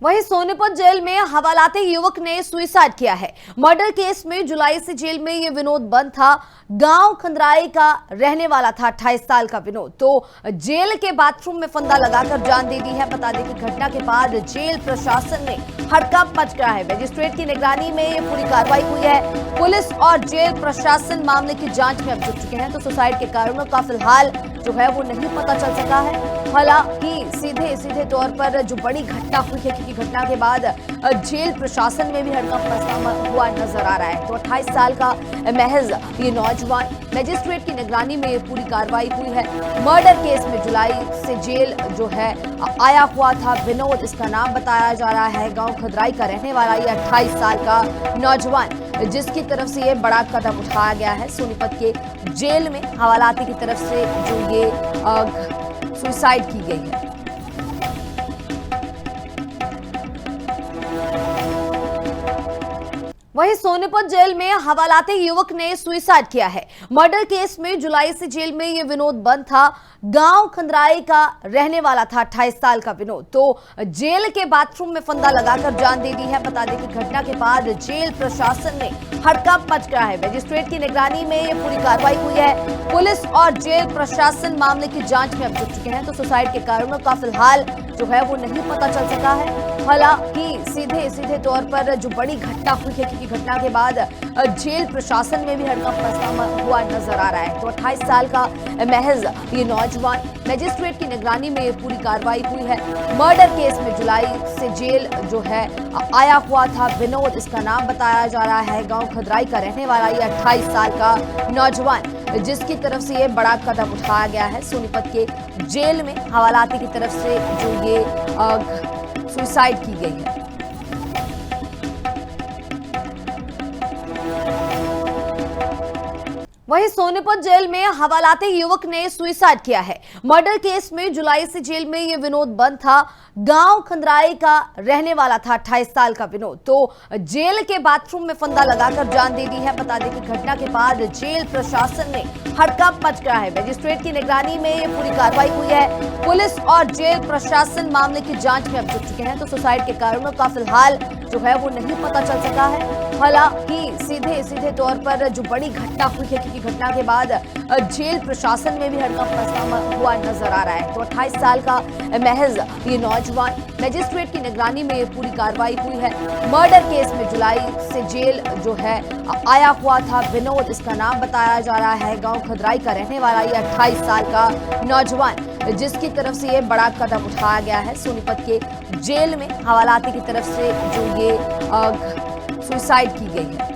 वहीं सोनीपत जेल में हवालाती युवक ने सुसाइड किया है। मर्डर केस में जुलाई से जेल में ये विनोद बंद था। गांव खंदराई का रहने वाला था 28 साल का विनोद, तो जेल के बाथरूम में फंदा लगाकर जान दे दी है। बता दें कि घटना के बाद जेल प्रशासन में हड़कंप मच गया है। मजिस्ट्रेट की निगरानी में ये पूरी कार्रवाई हुई है। पुलिस और जेल प्रशासन मामले की जांच में अब जुट चुके हैं। तो सुसाइड के कारणों का फिलहाल जो है वो नहीं पता चल सका है। हालांकि सीधे तौर पर जो बड़ी घटना हुई है, क्योंकि घटना के बाद जेल प्रशासन में भी हड़कंप मचा हुआ नजर आ रहा है। तो 28 साल का महज ये नौजवान, मजिस्ट्रेट की निगरानी में ये पूरी कार्रवाई हुई है। मर्डर केस में जुलाई से जेल जो है आया हुआ था विनोद, इसका नाम बताया जा रहा है। गांव खंदराई का रहने वाला ये 28 साल का नौजवान, जिसकी तरफ से ये बड़ा कदम उठाया गया है। सोनीपत के जेल में हवालाती की तरफ से जो ये सुसाइड की गई है। वहीं सोनीपत जेल में हवालाती युवक ने सुसाइड किया है। मर्डर केस में जुलाई से जेल में ये विनोद बंद था। गांव खंदराई का रहने वाला था 28 साल का विनोद, तो जेल के बाथरूम में फंदा लगाकर जान दे दी है। बता दें कि घटना के बाद जेल प्रशासन में हड़कंप मच गया है। मजिस्ट्रेट की निगरानी में ये पूरी कार्रवाई हुई है। पुलिस और जेल प्रशासन मामले की जांच में अब जुट चुके हैं। तो सुसाइड के कारणों का फिलहाल जो है वो नहीं पता चल सका है। हालांकि सीधे तौर पर जो बड़ी घटना हुई है, क्योंकि घटना के बाद जेल प्रशासन में भी हड़कंप मचा हुआ नजर आ रहा है। तो 28 साल का महज ये नौजवान, मजिस्ट्रेट की निगरानी में ये पूरी कार्रवाई हुई है। मर्डर केस में जुलाई से जेल जो है आया हुआ था विनोद, इसका नाम बताया जा रहा है। गांव खंदराई का रहने वाला ये 28 साल का नौजवान, जिसकी तरफ से ये बड़ा कदम उठाया गया है। सोनीपत के जेल में हवालाती की तरफ से जो ये सुसाइड की गई है। वहीं सोनीपत जेल में हवालाती युवक ने सुसाइड किया है। मर्डर केस में जुलाई से जेल में ये विनोद बंद था। गांव खंदराई का रहने वाला था 28 साल का विनोद, तो जेल के बाथरूम में फंदा लगाकर जान दे दी है। बता दें कि घटना के बाद जेल प्रशासन में हड़कंप मच गया है। मजिस्ट्रेट की निगरानी में ये पूरी कार्रवाई हुई है। पुलिस और जेल प्रशासन मामले की जांच में अब जुट चुके हैं। तो सुसाइड के कारणों का फिलहाल जो है वो नहीं पता चल सका है। हालांकि सीधे तौर पर जो बड़ी घटना हुई है, क्योंकि घटना के बाद जेल प्रशासन में भी हड़कंप मचा हुआ नजर आ रहा है। तो 28 साल का महज ये नौजवान, मजिस्ट्रेट की निगरानी में ये पूरी कार्रवाई हुई है। मर्डर केस में जुलाई से जेल जो है आया हुआ था विनोद, इसका नाम बताया जा रहा है। गांव खंदराई का रहने वाला ये 28 साल का नौजवान, जिसकी तरफ से ये बड़ा कदम उठाया गया है। सोनीपत के जेल में हवालाती की तरफ से जो ये सुसाइड की गई है।